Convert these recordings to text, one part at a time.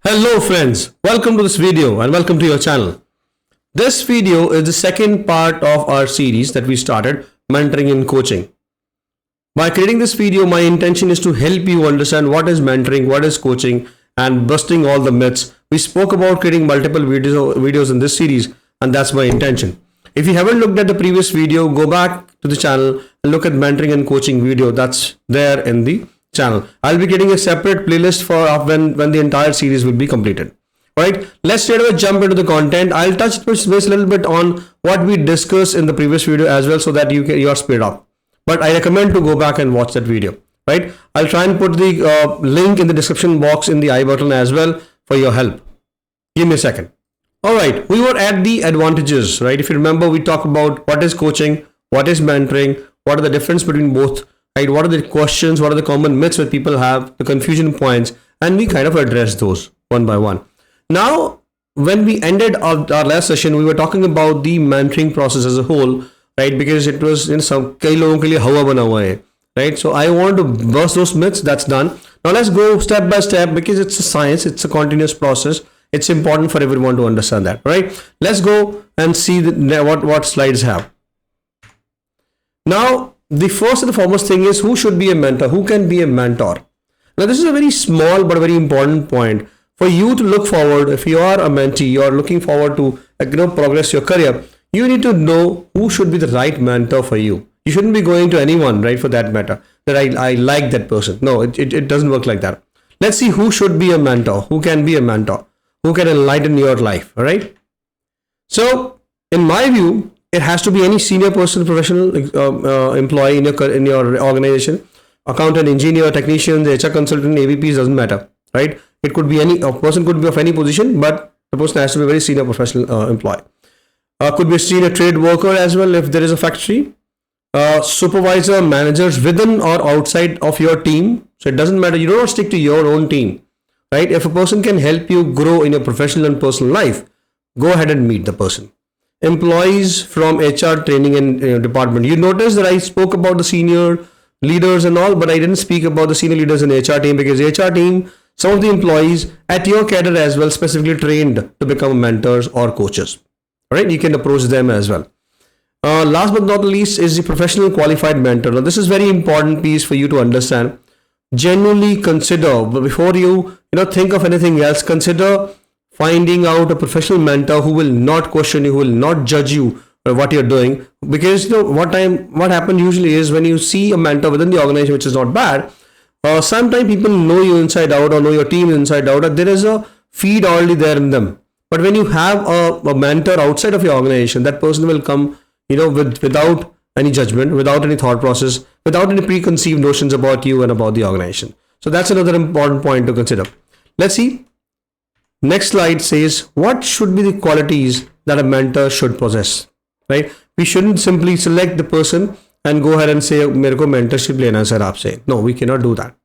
Hello friends, welcome to this video and welcome to your channel. This video is the second part of our series that we started, mentoring and coaching. By creating this video, my intention is to help you understand what is mentoring, what is coaching, and busting all the myths. We spoke about creating multiple videos in this series, and that's my intention. If you haven't looked at the previous video, go back to the channel and look at mentoring and coaching video that's there in the channel. I'll be getting a separate playlist for when the entire series will be completed. Alright, let's straight away jump into the content. I'll touch base a little bit on what we discussed in the previous video as well, so that you are speed up. But I recommend to go back and watch that video. Right, I'll try and put the link in the description box in the I button as well for your help. Give me a second. Alright, we were at the advantages, right? If you remember, we talked about what is coaching, what is mentoring, what are the difference between both, right? What are the questions, what are the common myths that people have, the confusion points, and we kind of address those one by one. Now, when we ended our last session, we were talking about the mentoring process as a whole, right? Because it was in some कई लोगों के लिए हवा बना हुआ है, right? So I want to bust those myths. That's done. Now let's go step by step, because it's a science, it's a continuous process. It's important for everyone to understand that, right? Let's go and see what slides have. Now, the first and the foremost thing is, who should be a mentor? Who can be a mentor? Now, this is a very small but very important point for you to look forward. If you are a mentee, you are looking forward to progress your career, you need to know who should be the right mentor for you. You shouldn't be going to anyone, right, for that matter, that I like that person. No, it doesn't work like that. Let's see who should be a mentor, who can be a mentor, who can enlighten your life, all right? So, in my view, it has to be any senior person, professional employee in your organization, accountant, engineer, technician, HR consultant, AVPs, doesn't matter, right? It could be a person could be of any position, but the person has to be a very senior professional employee. Could be a senior trade worker as well if there is a factory. Supervisor, managers within or outside of your team. So it doesn't matter. You don't stick to your own team, right? If a person can help you grow in your professional and personal life, go ahead and meet the person. Employees from HR training and department. You notice that I spoke about the senior leaders and all, but I didn't speak about the senior leaders in HR team, because HR team, some of the employees at your cadre as well, specifically trained to become mentors or coaches. All right, you can approach them as well. Last but not least is the professional qualified mentor. Now, this is very important piece for you to understand. Genuinely consider, before you think of anything else, consider finding out a professional mentor who will not question you, who will not judge you or what you're doing. Because what happens usually is, when you see a mentor within the organization, which is not bad, sometimes people know you inside out or know your team inside out, and there is a feed already there in them. But when you have a mentor outside of your organization, that person will come without any judgment, without any thought process, without any preconceived notions about you and about the organization. So that's another important point to consider. Let's see. Next slide says, what should be the qualities that a mentor should possess, right? We shouldn't simply select the person and go ahead and say, मेरे को mentorship लेना sir आपसे. No, we cannot do that.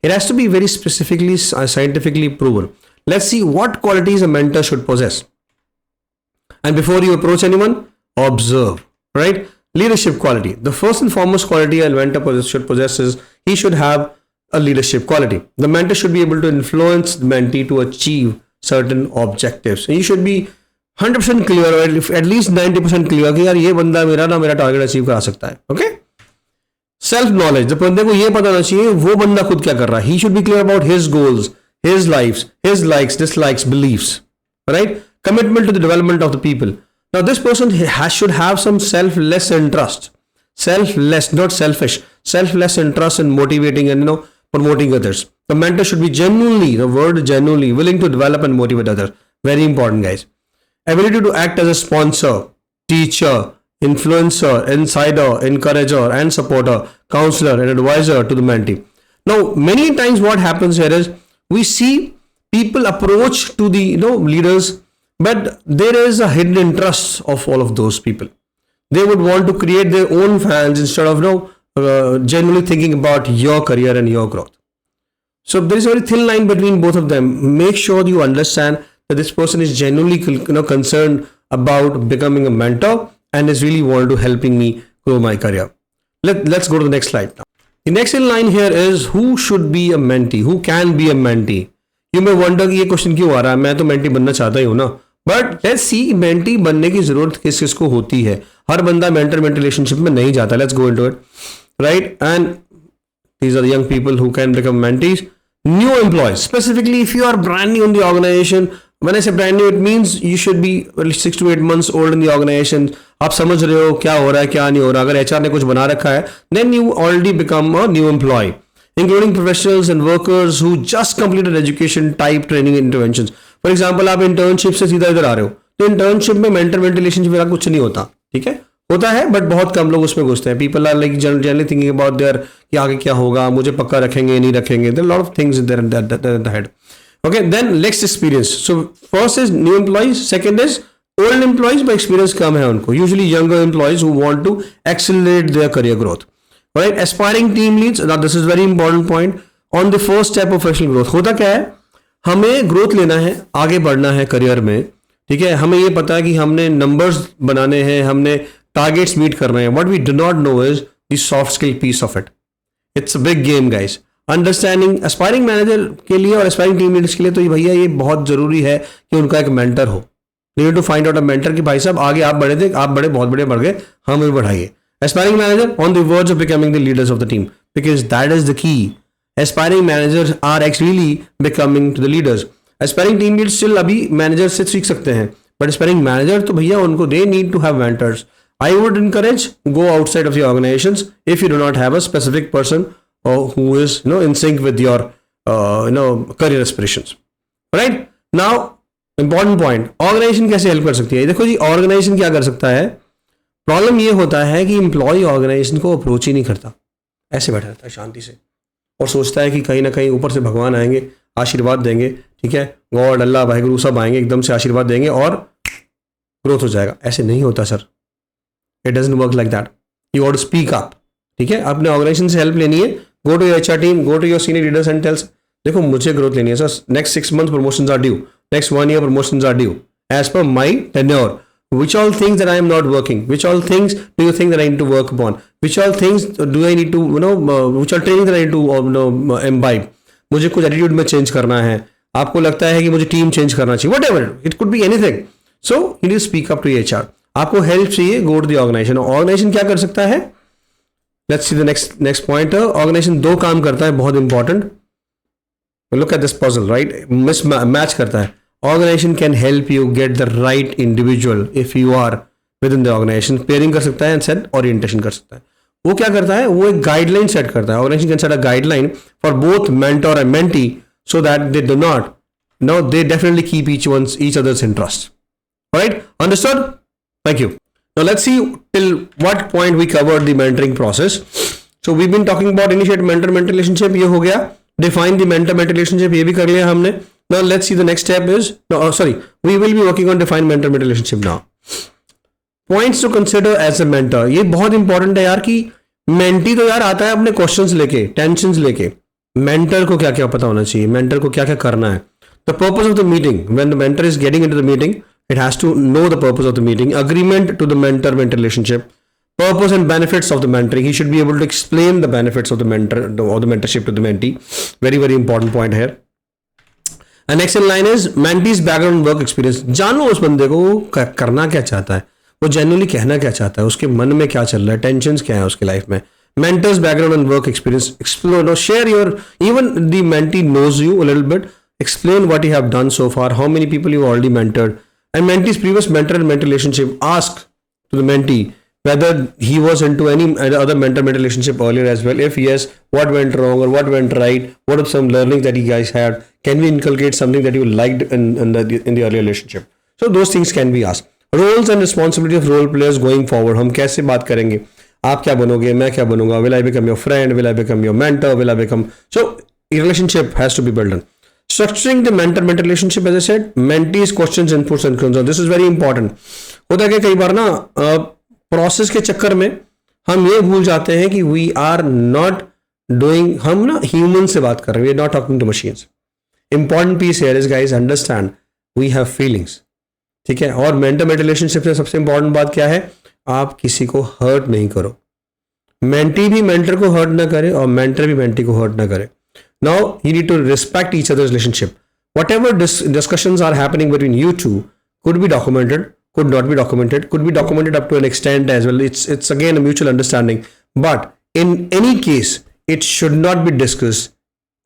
It has to be very specifically scientifically proven. Let's see what qualities a mentor should possess. And before you approach anyone, observe, right? Leadership quality. The first and foremost quality a mentor should possess is, he should have a leadership quality. The mentor should be able to influence the mentee to achieve certain objectives. And you should be 100% clear, or at least 90% clear कि यार ये बंदा मेरा target achieve करा सकता है. Okay? Self knowledge. The बंदे को ये पता होना चाहिए वो बंदा खुद क्या कर रहा है. He should be clear about his goals, his lives, his likes, dislikes, beliefs. Right? Commitment to the development of the people. Now this person should have some selfless interest. Selfless, not selfish. Selfless interest in motivating and promoting others. The mentor should be genuinely, the word genuinely, willing to develop and motivate others. Very important, guys. Ability to act as a sponsor, teacher, influencer, insider, encourager, and supporter, counselor, and advisor to the mentee. Now, many times what happens here is, we see people approach to the leaders, but there is a hidden interest of all of those people. They would want to create their own fans instead of genuinely thinking about your career and your growth. So there is a very thin line between both of them. Make sure you understand that this person is genuinely concerned about becoming a mentor and is really want to helping me grow my career. Let's go to the next slide now. The next in line here is, who should be a mentee? Who can be a mentee? You may wonder कि ये question क्यों आ रहा है, मैं तो mentee बनना चाहता ही हूं ना, बट लेट्स सी मेंटी बनने की जरूरत किस किस को होती है. हर बंदा मेंटर मेंटी रिलेशनशिप में नहीं जाता. Let's go into it, right. And these are the young people who can become mentees. New employees, specifically if you are brand new in the organization. When I say brand new, it means you should be 6 to 8 months old in the organization. आप समझ रहे हो क्या हो रहा है क्या नहीं हो रहा. अगर HR ने कुछ बना रखा है, then you already become a new employee, including professionals and workers who just completed education type training interventions. For example, आप internship से सीधा इधर आ रहे हो, तो internship में mentor mentor relationship में कुछ नहीं होता. ठीक है, होता है बट बहुत कम लोग उसमें घुसते हैं. People are like generally thinking about there कि आगे क्या होगा, मुझे पक्का रखेंगे नहीं रखेंगे. There lot of things there in the head. Okay, then next experience. So first is new employees, second is old employees पर एक्सपीरियंस कम है उनको, usually younger employees who want to accelerate their career growth. Right, aspiring team leads, this is very important point on the first step of professional growth. होता क्या है, हमें growth लेना है, आगे बढ़ना है करियर में. ठीक है, हमें ये पता है कि हमने नंबर्स बनाने हैं, हमने टारगेट्स मीट कर रहे हैं. What we do not know is the soft skill piece of it. It's a big game guys. Understanding aspiring manager के लिए और एस्पायरिंग टीम लीडर्स के लिए तो भैया ये बहुत जरूरी है कि उनका एक मेंटर हो. You need to find out a mentor कि भाई साहब आगे आप बढ़े थे, आप बड़े बहुत बड़े बढ़ गए, हम भी बढ़ाइए. Aspiring manager on the verge of becoming the leaders of the team, because that is the key. Aspiring managers are actually becoming to the leaders. Aspiring team leaders still अभी मैनेजर से सीख सकते हैं, बट एस्पायरिंग मैनेजर तो भैया उनको they need to have mentors. I would encourage go outside of your organizations if you do not have a specific person who is in sync with your career aspirations. Right now, important point, organization कैसे help कर सकती है. देखो जी, organisation क्या कर सकता है. Problem ये होता है कि एम्प्लॉय ऑर्गेनाइजेशन को अप्रोच ही नहीं करता, ऐसे बैठा रहता है शांति से और सोचता है कि कहीं ना कहीं ऊपर से भगवान आएंगे, आशीर्वाद देंगे. ठीक है, गॉड, अल्लाह, वाहिगुरु सब आएंगे, एकदम से आशीर्वाद देंगे और ग्रोथ हो जाएगा. ऐसे नहीं होता sir. It doesn't work like that. You got to speak up. ठीक है, अपने ऑर्गेनाइजेशन से हेल्प लेनी है. Go to your HR team, go to your senior leaders and tells, देखो मुझे ग्रोथ लेनी है sir, next 6 months promotions are due, next 1 year promotions are due as per my tenure. Which all things that I am not working? Which all things do you think that I need to work upon? Which all things do I need to which all training that I need to imbibe? मुझे कुछ attitude में change करना है, आपको लगता है कि मुझे टीम चेंज करना चाहिए, whatever it could be anything. So you need to speak up to HR. आपको हेल्प चाहिए, go to the organization. Organization क्या कर सकता है, let's see the next point. Organization 2 काम करता है बहुत important. Look at this puzzle, right, mismatch करता है. Organization can help you get the right individual if you are within the organization. Pairing कर सकता है एंड सेट ओरिएंटेशन कर सकता है. वो क्या करता है, वो एक गाइडलाइन सेट करता है. Organization can set a guideline for both mentor and mentee so that they do not they definitely keep each others interest. Right, understood? Thank you. Now let's see till what point we covered the mentoring process. So we've been talking about initiate mentor-mentor relationship, ये हो गया. Define the mentor-mentor relationship, ये भी कर लिया हमने. Now let's see the next step is, we will be working on define mentor-mentor relationship now. Points to consider as a mentor, ये बहुत इंपॉर्टेंट है यार कि मेंटी तो यार आता है अपने क्वेश्चंस लेके, टेंशंस लेके. मेंटर को क्या क्या पता होना चाहिए, मेंटर को क्या क्या करना है. The purpose of the meeting, when the mentor is getting into the meeting, it has to know the purpose of the meeting, agreement to the mentor-mentor relationship, purpose and benefits of the mentoring. He should be able to explain the benefits of the mentor or the mentorship to the mentee. Very, very important point here. And next in line is mentee's background and work experience. जानो उस बंदे को करना क्या चाहता है, वो genuinely कहना क्या चाहता है, उसके मन में क्या चल रहा है, टेंशंस क्या है उसके लाइफ में. Mentor's background and work experience. Explore, share your, even the mentee knows you a little bit. Explain what you have done so far, how many people you already mentored, and mentee's previous mentor and mentor relationship. Ask to the mentee whether he was into any other mentor-mentor relationship earlier as well. If yes, what went wrong or what went right? What are some learnings that you guys had? Can we inculcate something that you liked in the earlier relationship? So those things can be asked. Roles and responsibility of role players going forward. हम कैसे बात करेंगे? आप क्या बनोगे, मैं क्या बनूंगा? Will I become your friend? Will I become your mentor? Will I become... So relationship has to be built on. Structuring the mentor-mentor relationship, as I said, mentees questions, inputs and concerns. This is very important. होता है कि कई बार ना process के चक्कर में हम ये भूल जाते हैं कि we are not doing, हम ना ह्यूमन से बात कर रहे हैं, we are not talking to machines. Important piece here is, guys, understand we have feelings. ठीक है, और mentor-mentor relationship से सबसे important बात क्या है, आप किसी को हर्ट नहीं करो. मेंटी भी मेंटर को हर्ट ना करे और मेंटर भी मेंटी को हर्ट ना करे. Now you need to respect each other's relationship. whatever discussions are happening between you two could be documented, could not be documented, could be documented up to an extent as well. It's again a mutual understanding, but in any case, it should not be discussed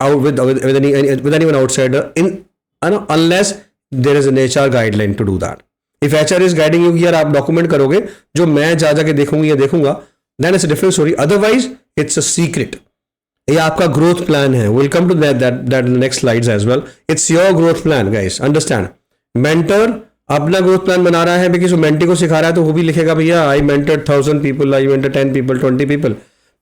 out with anyone outsider in unless there is an HR guideline to do that. If HR is guiding you कि यार आप document करोगे जो मैं जा जाके देखूंगी या देखूंगा, then it's a different story. Otherwise, it's a secret. ये आपका growth plan है. We'll come to that in the next slides as well. It's your growth plan, guys. Understand? Mentor अपना growth plan बना रहा है because वो mentee को सिखा रहा है तो वो भी लिखेगा भैया I mentored 1000 people, I mentored 10 people, 20 people.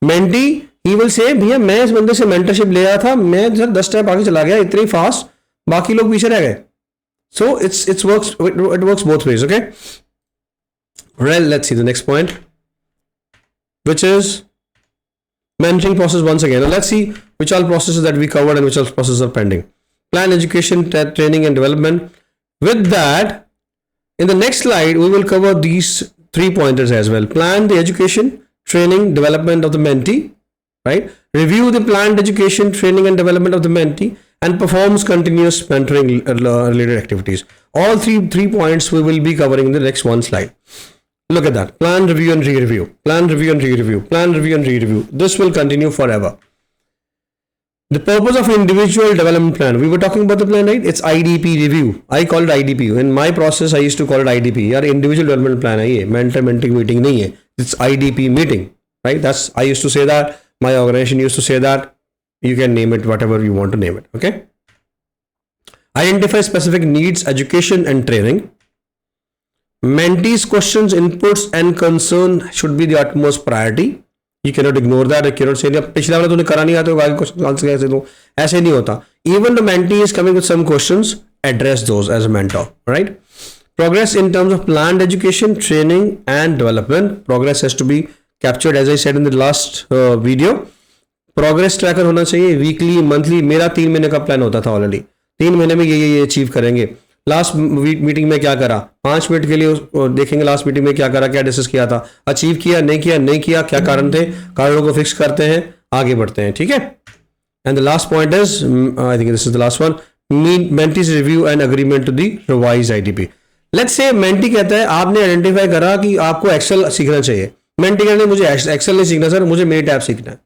Mentee he will say भैया मैं इस बंदे से mentorship ले आया था, मैं सर 10 स्टेप आगे चला गया इतनी फास्ट, बाकी लोग पीछे रह गए. So it works both ways. Okay. Well, let's see the next point, which is mentoring process once again. Now let's see which all processes that we covered and which all processes are pending. Plan, education, training and development. With that, in the next slide, we will cover these 3 pointers as well. Plan the education, training, development of the mentee, right? Review the planned education, training and development of the mentee, and performs continuous mentoring related activities. All three points we will be covering in the next one slide. Look at that. Plan, review and re-review. Plan, review and re-review. Plan, review and re-review. This will continue forever. The purpose of individual development plan. We were talking about the plan, right? It's IDP review. I call it IDP. In my process, I used to call it IDP. यार individual development plan है ये. Mentor mentoring meeting नहीं है. It's IDP meeting, right? I used to say that. My organization used to say that. You can name it whatever you want to name it. Okay. Identify specific needs, education and training. Mentees' questions, inputs and concern should be the utmost priority. You cannot ignore that. You cannot say पिछला वाला तूने करा नहीं आता तो आगे question answer कैसे दूं? ऐसे नहीं होता. Even the mentee is coming with some questions, address those as a mentor. Right. Progress in terms of planned education, training and development. Progress has to be captured as I said in the last video. Progress tracker होना चाहिए weekly monthly. मेरा 3 महीने का plan होता था already. 3 महीने में ये अचीव करेंगे. लास्ट मीटिंग में क्या करा, 5 मिनट के लिए देखेंगे लास्ट मीटिंग में क्या करा, क्या डिस्कस किया था, अचीव किया नहीं किया, क्या कारण थे, कारणों को फिक्स करते हैं, आगे बढ़ते हैं. ठीक है. And the last point is I think this is the last one, mentees review and agreement to the revise IDP. Let's say mentee कहता है आपने आइडेंटिफाई करा कि आपको एक्सेल सीखना चाहिए. मेंटी कहते हैं मुझे एक्सेल नहीं सीखना सर, मुझे मेरी टैब सीखना है.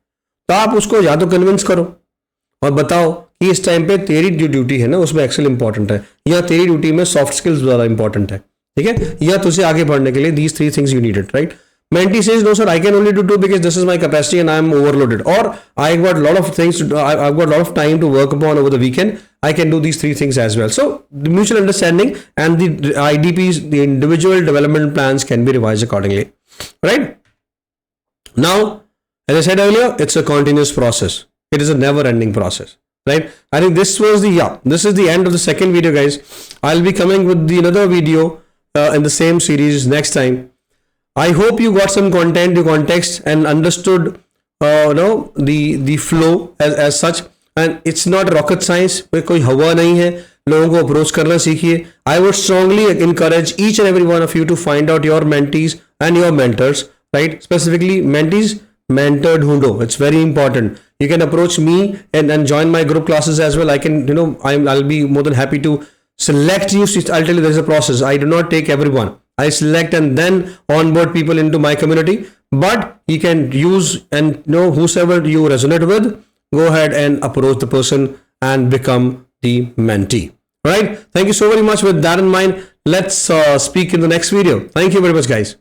तो आप उसको या तो कन्विंस करो और बताओ कि इस टाइम पे तेरी जो ड्यूटी है ना उसमें एक्सेल इंपॉर्टेंट है, या तेरी ड्यूटी में सॉफ्ट स्किल्स ज़्यादा इंपॉर्टेंट है. ठीक है. या तुझे आगे बढ़ने के लिए these 3 things you need it, right? Mentee says no sir, I can only do 2 because this is my capacity and I am overloaded, or I got a lot of things I've got a lot of time to work upon over the weekend. I can do these 3 things as well. So the mutual understanding and the IDPs, the individual development plans, can be revised accordingly, right? Now, as I said earlier, it's a continuous process. It is a never-ending process, right? I think this is the end of the second video, guys. I'll be coming with another video in the same series next time. I hope you got some content, the context, and understood, the flow as such. And it's not rocket science. कोई हवा नहीं है. लोगों को approach करना सीखिए. I would strongly encourage each and every one of you to find out your mentees and your mentors, right? Specifically, mentees. Mentor ढूंढो. It's very important. You can approach me and join my group classes as well. I can, I'll be more than happy to select you. I'll tell you there's a process. I do not take everyone. I select and then onboard people into my community. But you can use and whosoever you resonate with, go ahead and approach the person and become the mentee. Right? Thank you so very much. With that in mind, let's speak in the next video. Thank you very much, guys.